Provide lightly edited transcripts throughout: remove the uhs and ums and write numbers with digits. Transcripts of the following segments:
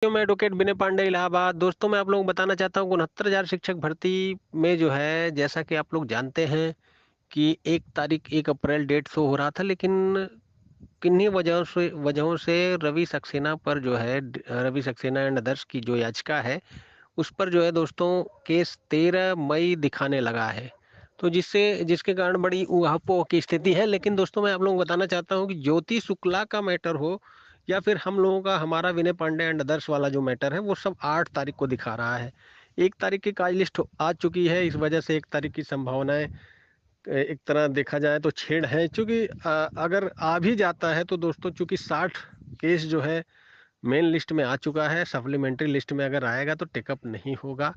मैं एडवोकेट विनय पांडे इलाहाबाद। दोस्तों, मैं आप लोगों को बताना चाहता हूँ 69,000 शिक्षक भर्ती में जो है, जैसा कि आप लोग जानते हैं कि 1 अप्रैल डेट शो हो रहा था, लेकिन किन्हीं वजहों से रवि सक्सेना पर जो है, रवि सक्सेना एंड अदर्स की जो याचिका है, उस पर जो है दोस्तों, केस 13 मई दिखाने लगा है। तो जिसके कारण बड़ी ऊहापोह की स्थिति है। लेकिन दोस्तों, मैं आप लोगों को बताना चाहता हूँ कि ज्योति शुक्ला का मैटर हो या फिर हम लोगों का हमारा विनय पांडे एंड अदर्स वाला जो मैटर है, वो सब 8 तारीख को दिखा रहा है। 1 तारीख की कार्य लिस्ट आ चुकी है। इस वजह से 1 तारीख की संभावनाएं एक तरह देखा जाए तो छेड़ है, क्योंकि अगर आ भी जाता है तो दोस्तों, चूंकि 60 केस जो है मेन लिस्ट में आ चुका है, सप्लीमेंट्री लिस्ट में अगर आएगा तो टेकअप नहीं होगा।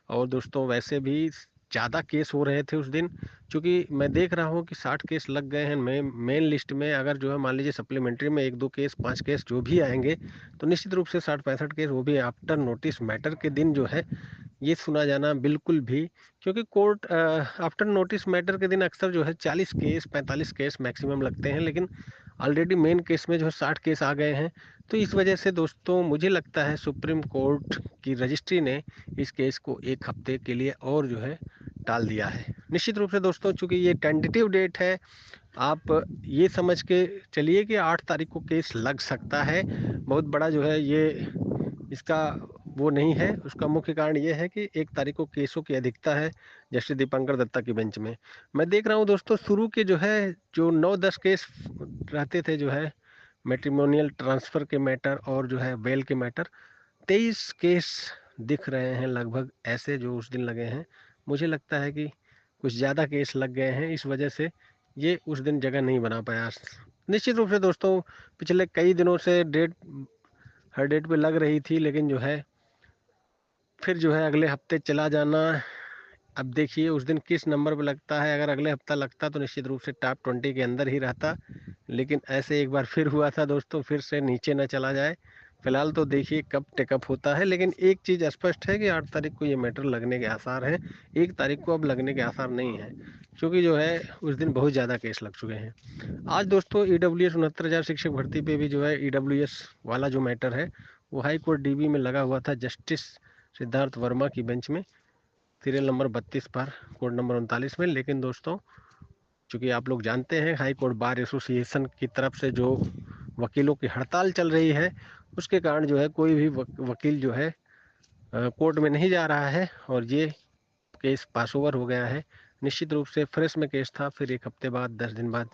और दोस्तों, वैसे भी ज़्यादा केस हो रहे थे उस दिन, क्योंकि मैं देख रहा हूँ कि 60 केस लग गए हैं मेन लिस्ट में। अगर जो है मान लीजिए सप्लीमेंट्री में 1-2 केस, 5 केस जो भी आएंगे, तो निश्चित रूप से 60-65 केस, वो भी आफ्टर नोटिस मैटर के दिन जो है, ये सुना जाना बिल्कुल भी, क्योंकि कोर्ट आफ्टर नोटिस मैटर के दिन अक्सर जो है 40 केस, 45 केस मैक्सिमम लगते हैं, लेकिन ऑलरेडी मेन केस में जो है 60 केस आ गए हैं। तो इस वजह से दोस्तों, मुझे लगता है सुप्रीम कोर्ट की रजिस्ट्री ने इस केस को 1 हफ्ते के लिए और जो है टाल दिया है। निश्चित रूप से दोस्तों, चूंकि ये टेंटेटिव डेट है, आप ये समझ के चलिए कि 8 तारीख को केस लग सकता है। बहुत बड़ा जो है ये इसका वो नहीं है। उसका मुख्य कारण ये है कि 1 तारीख को केसों की अधिकता है, जस्टिस दीपंकर दत्ता की बेंच में। मैं देख रहा हूँ दोस्तों, शुरू के जो है, जो 9-10 केस रहते थे जो है, मैट्रिमोनियल ट्रांसफर के मैटर और जो है बेल के मैटर, 23 केस दिख रहे हैं लगभग ऐसे जो उस दिन लगे हैं। मुझे लगता है कि कुछ ज़्यादा केस लग गए हैं, इस वजह से ये उस दिन जगह नहीं बना पाया। निश्चित रूप से दोस्तों, पिछले कई दिनों से डेट हर डेट पे लग रही थी, लेकिन जो है फिर जो है अगले हफ्ते चला जाना। अब देखिए उस दिन किस नंबर पे लगता है। अगर अगले हफ्ता लगता तो निश्चित रूप से टॉप 20 के अंदर ही रहता, लेकिन ऐसे एक बार फिर हुआ था दोस्तों, फिर से नीचे न चला जाए। फिलहाल तो देखिए कब टेकअप होता है, लेकिन एक चीज़ स्पष्ट है कि 8 तारीख को ये मैटर लगने के आसार हैं। 1 तारीख को अब लगने के आसार नहीं है, क्योंकि जो है उस दिन बहुत ज़्यादा केस लग चुके हैं। आज दोस्तों, EWS 69,000 शिक्षक भर्ती पे भी जो है, EWS वाला जो मैटर है, वो हाई कोर्ट DB में लगा हुआ था, जस्टिस सिद्धार्थ वर्मा की बेंच में, सीरियल नंबर 32 पर, कोड नंबर 39 में। लेकिन दोस्तों, चूंकि आप लोग जानते हैं हाई कोर्ट बार एसोसिएशन की तरफ से जो वकीलों की हड़ताल चल रही है, उसके कारण जो है कोई भी वकील जो है कोर्ट में नहीं जा रहा है, और ये केस पास ओवर हो गया है। निश्चित रूप से फ्रेश में केस था, फिर 1 हफ्ते बाद, 10 दिन बाद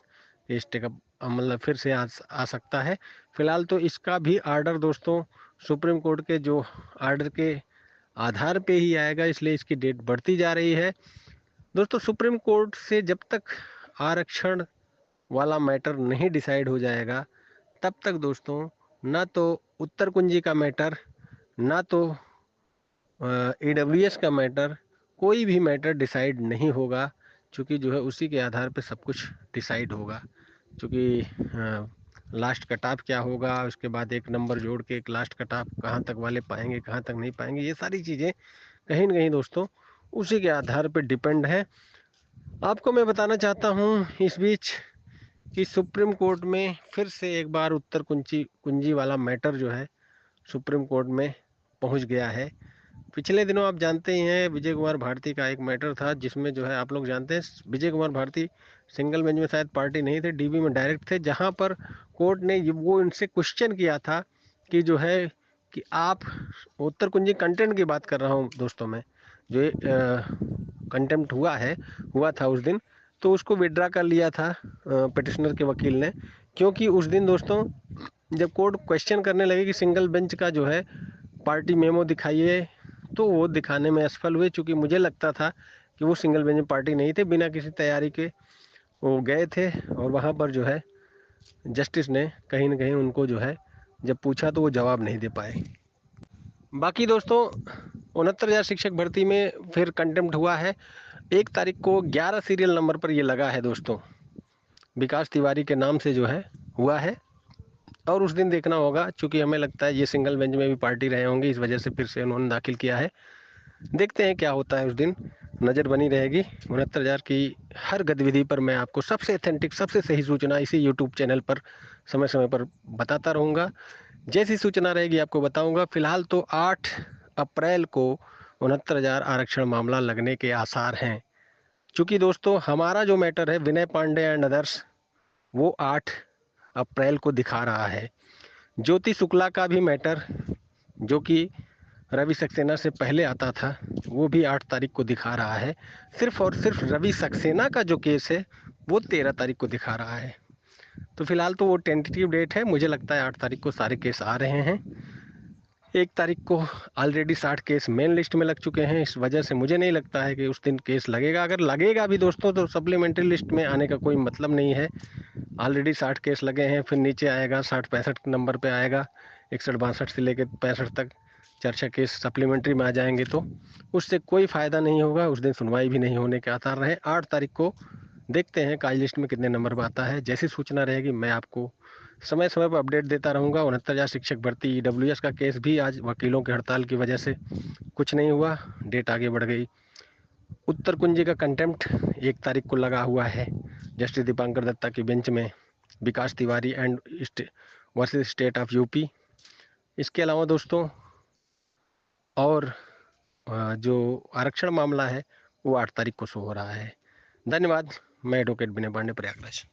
केस टेकअप मतलब फिर से आ सकता है। फिलहाल तो इसका भी आर्डर दोस्तों, सुप्रीम कोर्ट के जो आर्डर के आधार पे ही आएगा, इसलिए इसकी डेट बढ़ती जा रही है। दोस्तों, सुप्रीम कोर्ट से जब तक आरक्षण वाला मैटर नहीं डिसाइड हो जाएगा, तब तक दोस्तों, ना तो उत्तर कुंजी का मैटर, ना तो EWS का मैटर, कोई भी मैटर डिसाइड नहीं होगा। क्योंकि जो है उसी के आधार पे सब कुछ डिसाइड होगा। क्योंकि लास्ट कट ऑफ क्या होगा, उसके बाद एक नंबर जोड़ के एक लास्ट कट ऑफ कहाँ तक वाले पाएंगे, कहाँ तक नहीं पाएंगे, ये सारी चीज़ें कहीं न कहीं दोस्तों उसी के आधार पर डिपेंड है। आपको मैं बताना चाहता हूँ इस बीच कि सुप्रीम कोर्ट में फिर से एक बार उत्तर कुंजी कुंजी वाला मैटर जो है सुप्रीम कोर्ट में पहुंच गया है। पिछले दिनों आप जानते ही हैं, विजय कुमार भारती का एक मैटर था, जिसमें जो है आप लोग जानते हैं, विजय कुमार भारती सिंगल बेंच में शायद पार्टी नहीं थे, DB में डायरेक्ट थे, जहां पर कोर्ट ने वो इनसे क्वेश्चन किया था कि जो है कि आप, उत्तर कुंजी कंटेंट की बात कर रहा हूँ दोस्तों मैं, जो कंटेम्प्ट हुआ था उस दिन, तो उसको विड्रा कर लिया था पिटिशनर के वकील ने। क्योंकि उस दिन दोस्तों, जब कोर्ट क्वेश्चन करने लगे कि सिंगल बेंच का जो है पार्टी मेमो दिखाइए, तो वो दिखाने में असफल हुए। चूँकि मुझे लगता था कि वो सिंगल बेंच में पार्टी नहीं थे, बिना किसी तैयारी के वो गए थे, और वहाँ पर जो है जस्टिस ने कहीं न कहीं उनको जो है जब पूछा तो वो जवाब नहीं दे पाए। बाकी दोस्तों, 69,000 शिक्षक भर्ती में फिर कंटेम्प्ट हुआ है। 1 तारीख को 11 सीरियल नंबर पर ये लगा है दोस्तों, विकास तिवारी के नाम से जो है हुआ है। और उस दिन देखना होगा, चूंकि हमें लगता है ये सिंगल बेंच में भी पार्टी रहे होंगे, इस वजह से फिर से उन्होंने दाखिल किया है। देखते हैं क्या होता है उस दिन, नज़र बनी रहेगी। 69,000 की हर गतिविधि पर मैं आपको सबसे ऑथेंटिक, सबसे सही सूचना इसी यूट्यूब चैनल पर समय समय पर बताता रहूँगा। जैसी सूचना रहेगी आपको बताऊंगा। फिलहाल तो 8 अप्रैल को 69,000 आरक्षण मामला लगने के आसार हैं। चूंकि दोस्तों हमारा जो मैटर है विनय पांडे एंड अदर्स, वो 8 अप्रैल को दिखा रहा है। ज्योति शुक्ला का भी मैटर, जो कि रवि सक्सेना से पहले आता था, वो भी 8 तारीख को दिखा रहा है। सिर्फ और सिर्फ रवि सक्सेना का जो केस है वो 13 तारीख को दिखा रहा है। तो फिलहाल तो वो टेंटेटिव डेट है, मुझे लगता है 8 तारीख को सारे केस आ रहे हैं। 1 तारीख को ऑलरेडी 60 केस मेन लिस्ट में लग चुके हैं, इस वजह से मुझे नहीं लगता है कि उस दिन केस लगेगा। अगर लगेगा भी दोस्तों तो सप्लीमेंट्री लिस्ट में आने का कोई मतलब नहीं है। ऑलरेडी 60 केस लगे हैं, फिर नीचे आएगा 60-65 नंबर पे आएगा, 61-62 से लेकर 65 तक चर्चा केस सप्लीमेंट्री में आ जाएंगे, तो उससे कोई फायदा नहीं होगा। उस दिन सुनवाई भी नहीं होने के आसार रहे। 8 तारीख को देखते हैं काज लिस्ट में कितने नंबर पर आता है। जैसी सूचना रहेगी मैं आपको समय समय पर अपडेट देता रहूंगा। 69,000 शिक्षक भर्ती ईडब्ल्यूएस का केस भी आज वकीलों की हड़ताल की वजह से कुछ नहीं हुआ, डेट आगे बढ़ गई। उत्तर कुंजी का कंटेम्प्ट 1 तारीख को लगा हुआ है जस्टिस दीपांकर दत्ता की बेंच में, Vikas Tiwari and versus state of UP. इसके अलावा दोस्तों और जो आरक्षण मामला है वो 8 तारीख को शो हो रहा है। धन्यवाद। मैं एडवोकेट विनय पांडे, प्रयागराज।